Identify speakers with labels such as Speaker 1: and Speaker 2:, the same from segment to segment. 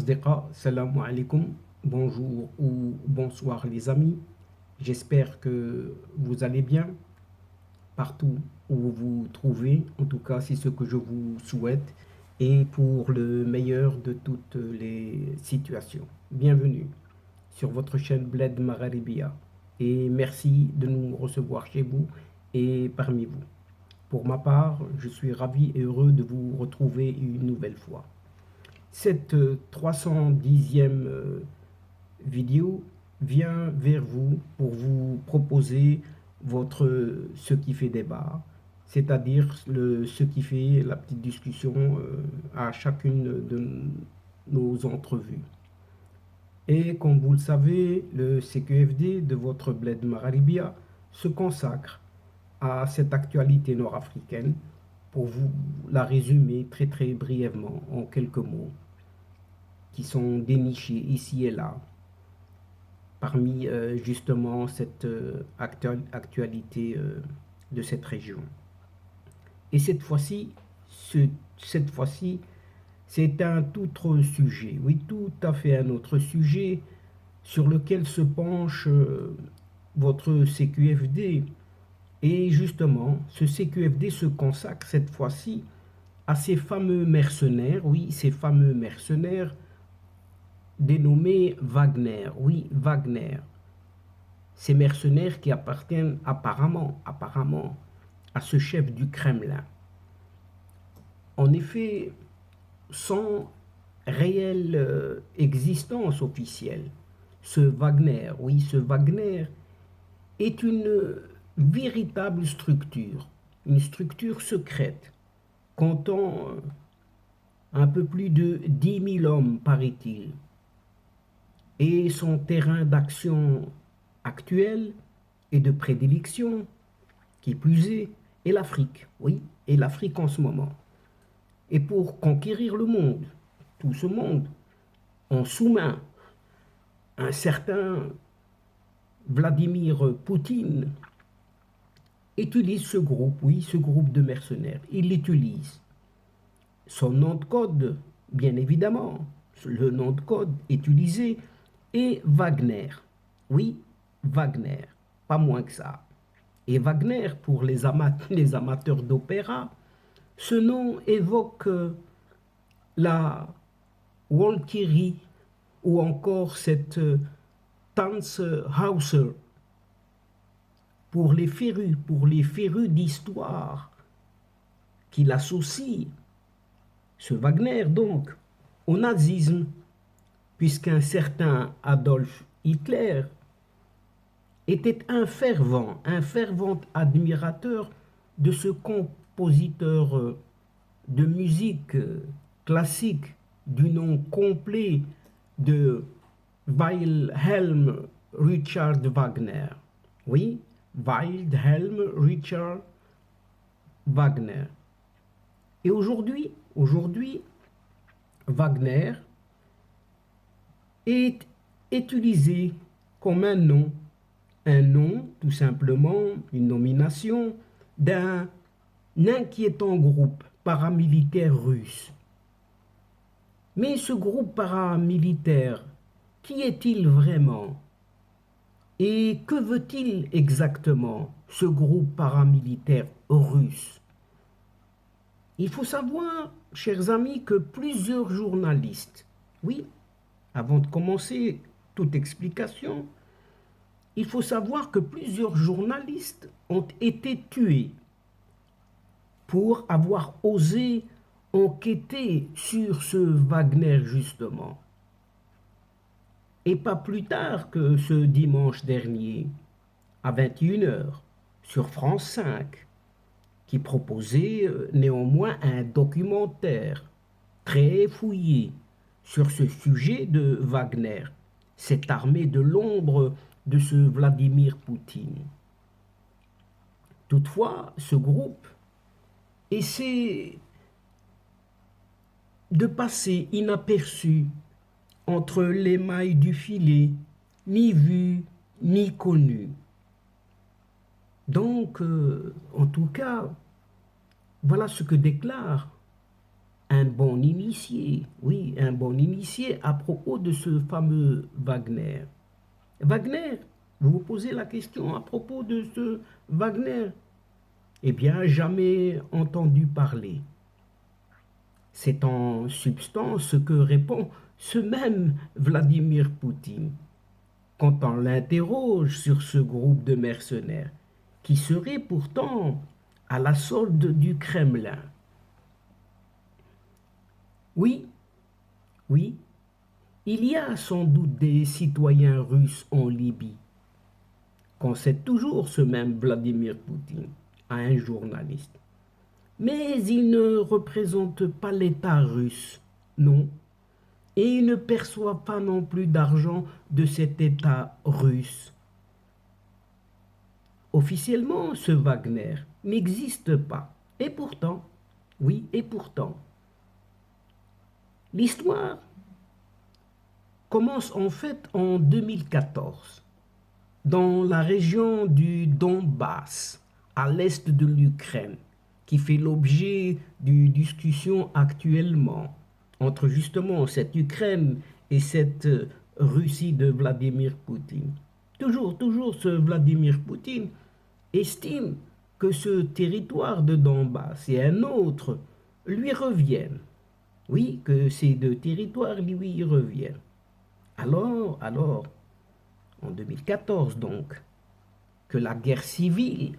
Speaker 1: Asdeqa, salam alaikum, bonjour ou bonsoir les amis. J'espère que vous allez bien partout où vous vous trouvez. En tout cas, c'est ce que je vous souhaite et pour le meilleur de toutes les situations. Bienvenue sur votre chaîne Bled Magharibia et merci de nous recevoir chez vous et parmi vous. Pour ma part, je suis ravi et heureux de vous retrouver une nouvelle fois. Cette 310e vidéo vient vers vous pour vous proposer ce qui fait débat, c'est-à-dire ce qui fait la petite discussion à chacune de nos entrevues. Et comme vous le savez, le CQFD de votre Bled Magharibia se consacre à cette actualité nord-africaine pour vous la résumer très brièvement en quelques mots qui sont dénichés ici et là parmi justement cette actualité de cette région. Et cette fois-ci, c'est un tout autre sujet, oui, tout à fait un autre sujet sur lequel se penche votre CQFD. Et justement, ce CQFD se consacre cette fois-ci à ces fameux mercenaires, oui, ces fameux mercenaires dénommés Wagner, oui, Wagner. Ces mercenaires qui appartiennent apparemment à ce chef du Kremlin. En effet, sans réelle existence officielle, ce Wagner, oui, ce Wagner est une véritable structure, une structure secrète, comptant un peu plus de 10 000 hommes, paraît-il. Et son terrain d'action actuel et de prédilection, qui plus est l'Afrique, oui, et l'Afrique en ce moment. Et pour conquérir le monde, tout ce monde, en sous-main, un certain Vladimir Poutine utilise ce groupe, oui, ce groupe de mercenaires. Il l'utilise. Son nom de code, bien évidemment, le nom de code utilisé est Wagner. Oui, Wagner, pas moins que ça. Et Wagner, pour les amateurs d'opéra, ce nom évoque la Walkyrie ou encore cette Tanzhauser pour les férus d'histoire qui l'associent, ce Wagner donc, au nazisme, puisqu'un certain Adolf Hitler était un fervent admirateur de ce compositeur de musique classique du nom complet de Wilhelm Richard Wagner. Oui, Wilhelm Richard Wagner. Et aujourd'hui, Wagner est utilisé comme un nom tout simplement, une nomination d'un inquiétant groupe paramilitaire russe. Mais ce groupe paramilitaire, qui est-il vraiment? Et que veut-il exactement, ce groupe paramilitaire russe? Il faut savoir, chers amis, que plusieurs journalistes, oui, avant de commencer toute explication, il faut savoir que plusieurs journalistes ont été tués pour avoir osé enquêter sur ce Wagner justement. Et pas plus tard que ce dimanche dernier, à 21 h, sur France 5, qui proposait néanmoins un documentaire très fouillé sur ce sujet de Wagner, cette armée de l'ombre de ce Vladimir Poutine. Toutefois, ce groupe essaie de passer inaperçu entre les mailles du filet, ni vu, ni connu. Donc, en tout cas, voilà ce que déclare un bon initié, oui, un bon initié à propos de ce fameux Wagner. Wagner, vous vous posez la question à propos de ce Wagner? Eh bien, jamais entendu parler. C'est en substance ce que répond ce même Vladimir Poutine quand on l'interroge sur ce groupe de mercenaires qui serait pourtant à la solde du Kremlin. Oui, oui, il y a sans doute des citoyens russes en Libye, concède toujours ce même Vladimir Poutine à un journaliste. Mais il ne représente pas l'État russe, non, et il ne perçoit pas non plus d'argent de cet État russe. Officiellement, ce Wagner n'existe pas. Et pourtant, oui, et pourtant, l'histoire commence en fait en 2014, dans la région du Donbass, à l'est de l'Ukraine, qui fait l'objet d'une discussion actuellement entre justement cette Ukraine et cette Russie de Vladimir Poutine. Toujours ce Vladimir Poutine estime que ce territoire de Donbass et un autre lui reviennent. Oui, que ces deux territoires lui reviennent. Alors, en 2014 donc, que la guerre civile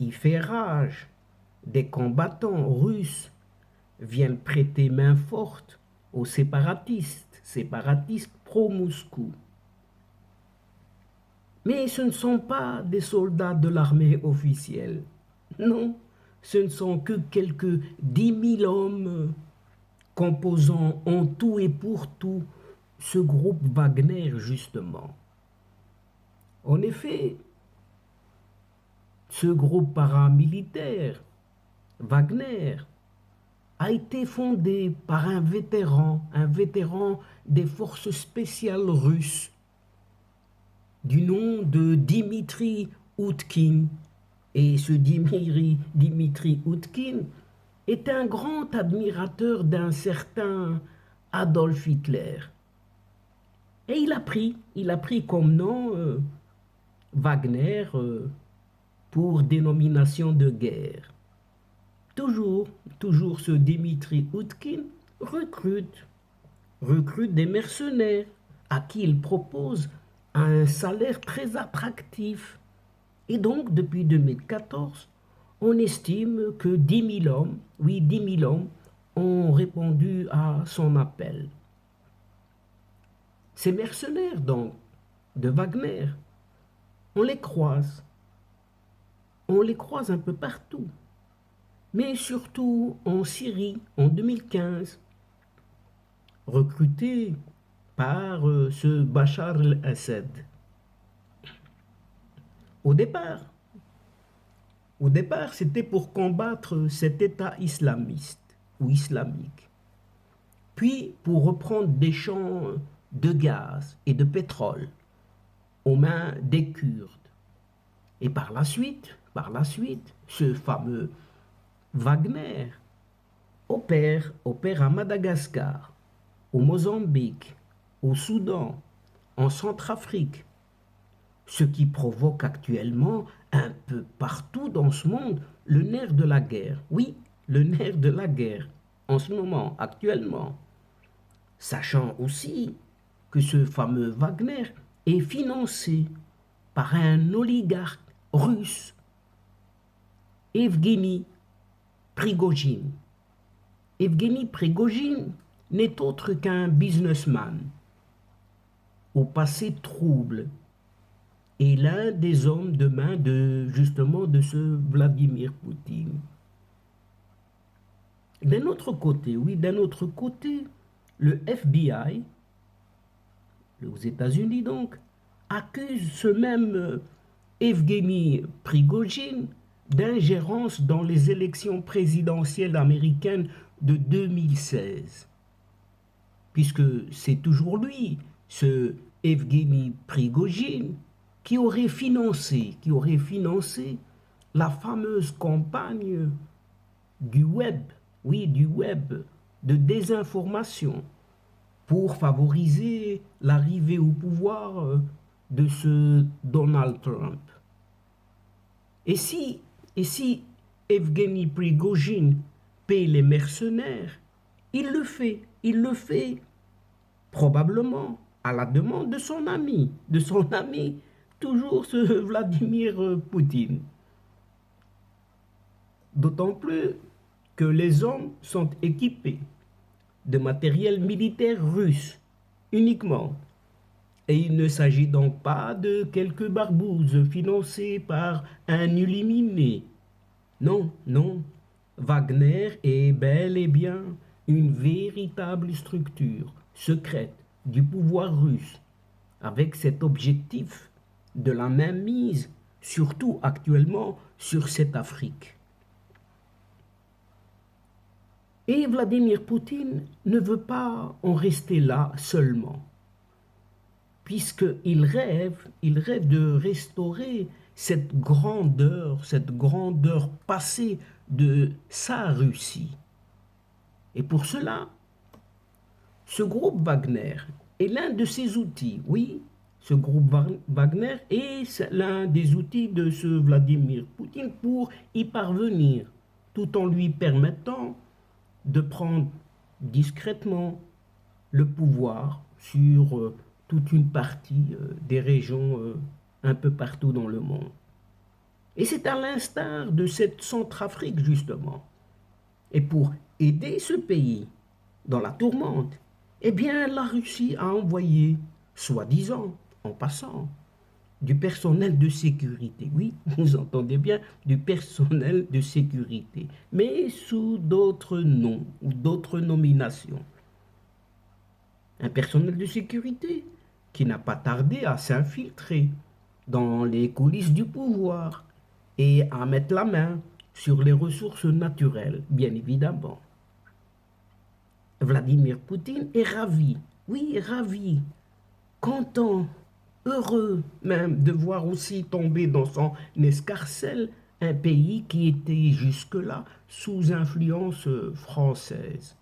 Speaker 1: y fait rage, des combattants russes viennent prêter main forte aux séparatistes pro-Moscou. Mais ce ne sont pas des soldats de l'armée officielle. Non, ce ne sont que quelques 10 000 hommes composant en tout et pour tout ce groupe Wagner, justement. En effet, ce groupe paramilitaire, Wagner, a été fondé par un vétéran des forces spéciales russes, du nom de Dimitri Outkin. Et ce Dimitri Outkin est un grand admirateur d'un certain Adolf Hitler. Et il a pris comme nom Wagner pour dénomination de guerre. Toujours ce Dimitri Outkin recrute des mercenaires à qui il propose un salaire très attractif. Et donc, depuis 2014, on estime que 10 000 hommes, oui, 10 000 hommes, ont répondu à son appel. Ces mercenaires, donc, de Wagner, on les croise un peu partout, mais surtout en Syrie en 2015, recrutés par ce Bachar el-Assad. Au départ, c'était pour combattre cet État islamiste ou islamique, puis pour reprendre des champs de gaz et de pétrole aux mains des Kurdes. Et par la suite, ce fameux Wagner opère à Madagascar, au Mozambique, au Soudan, en Centrafrique, ce qui provoque actuellement un peu partout dans ce monde le nerf de la guerre. Oui, le nerf de la guerre en ce moment, actuellement. Sachant aussi que ce fameux Wagner est financé par un oligarque russe, Evgeny Prigojine. Evgeny Prigojine n'est autre qu'un businessman au passé trouble et l'un des hommes de main justement de ce Vladimir Poutine. D'un autre côté, le FBI, aux États-Unis donc, accuse ce même Evgeny Prigojine d'ingérence dans les élections présidentielles américaines de 2016. Puisque c'est toujours lui, ce Evgeny Prigojine, qui aurait financé la fameuse campagne du web, oui, du web, de désinformation pour favoriser l'arrivée au pouvoir de ce Donald Trump. Et si Evgeny Prigojine paie les mercenaires, il le fait probablement à la demande de son ami, toujours ce Vladimir Poutine. D'autant plus que les hommes sont équipés de matériel militaire russe uniquement. Et il ne s'agit donc pas de quelques barbouzes financées par un illuminé. Non, non, Wagner est bel et bien une véritable structure secrète du pouvoir russe, avec cet objectif de la mainmise, surtout actuellement, sur cette Afrique. Et Vladimir Poutine ne veut pas en rester là seulement, puisqu'il rêve de restaurer cette grandeur passée de sa Russie. Et pour cela, ce groupe Wagner est l'un de ses outils. Oui, ce groupe Wagner est l'un des outils de ce Vladimir Poutine pour y parvenir, tout en lui permettant de prendre discrètement le pouvoir sur toute une partie des régions un peu partout dans le monde. Et c'est à l'instar de cette Centrafrique, justement. Et pour aider ce pays dans la tourmente, eh bien, la Russie a envoyé, soi-disant, en passant, du personnel de sécurité. Oui, vous entendez bien, du personnel de sécurité, mais sous d'autres noms ou d'autres nominations. Un personnel de sécurité qui n'a pas tardé à s'infiltrer dans les coulisses du pouvoir et à mettre la main sur les ressources naturelles, bien évidemment. Vladimir Poutine est ravi, oui, ravi, content, heureux même de voir aussi tomber dans son escarcelle un pays qui était jusque-là sous influence française.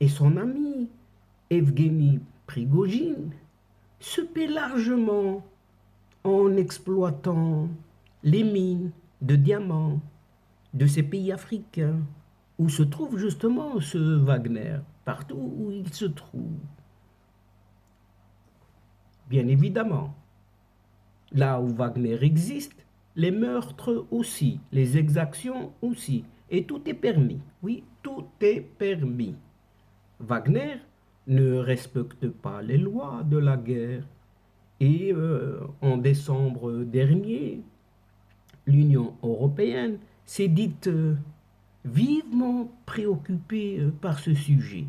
Speaker 1: Et son ami Evgeny Prigojine se paie largement en exploitant les mines de diamants de ces pays africains où se trouve justement ce Wagner, partout où il se trouve. Bien évidemment, là où Wagner existe, les meurtres aussi, les exactions aussi, et tout est permis. Oui, tout est permis. Wagner ne respecte pas les lois de la guerre. Et en décembre dernier, l'Union européenne s'est dite vivement préoccupée par ce sujet.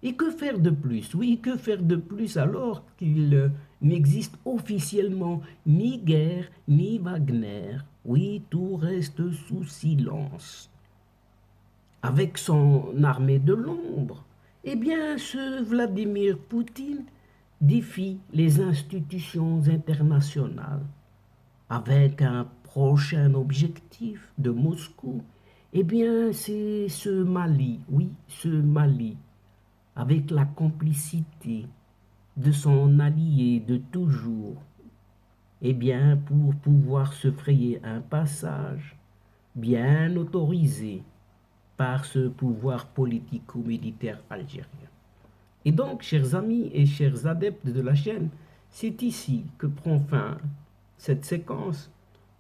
Speaker 1: Et que faire de plus? Oui, que faire de plus alors qu'il n'existe officiellement ni guerre ni Wagner? Oui, tout reste sous silence. Avec son armée de l'ombre, eh bien, ce Vladimir Poutine défie les institutions internationales avec un prochain objectif de Moscou. Eh bien, c'est ce Mali, oui, ce Mali, avec la complicité de son allié de toujours, eh bien, pour pouvoir se frayer un passage bien autorisé par ce pouvoir politico-militaire algérien. Et donc, chers amis et chers adeptes de la chaîne, c'est ici que prend fin cette séquence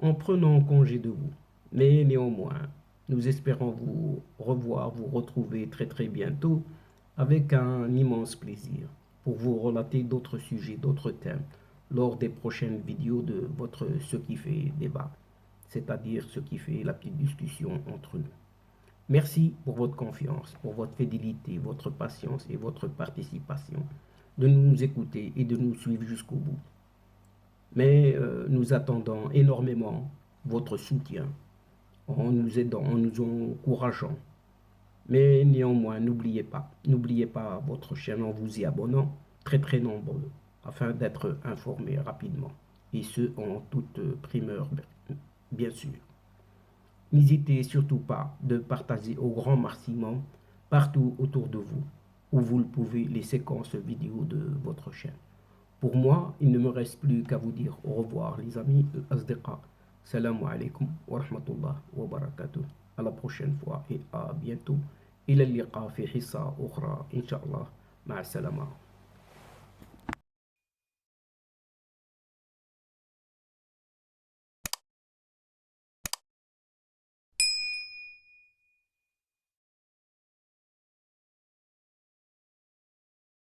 Speaker 1: en prenant congé de vous. Mais néanmoins, nous espérons vous revoir, vous retrouver très très bientôt avec un immense plaisir pour vous relater d'autres sujets, d'autres thèmes lors des prochaines vidéos de votre Ce qui fait débat, c'est-à-dire ce qui fait la petite discussion entre nous. Merci pour votre confiance, pour votre fidélité, votre patience et votre participation, de nous écouter et de nous suivre jusqu'au bout. Mais nous attendons énormément votre soutien en nous aidant, en nous encourageant. Mais néanmoins, n'oubliez pas votre chaîne en vous y abonnant, très très nombreux, afin d'être informés rapidement, et ce en toute primeur, bien sûr. N'hésitez surtout pas de partager au grand maximum partout autour de vous, où vous le pouvez, les séquences vidéo de votre chaîne. Pour moi, il ne me reste plus qu'à vous dire au revoir les amis, asdiqa. Salam alaikum wa rahmatullah wa barakatuh. À la prochaine fois et à bientôt. إلى اللقاء في حصة أخرى إن شاء الله. مع السلامة.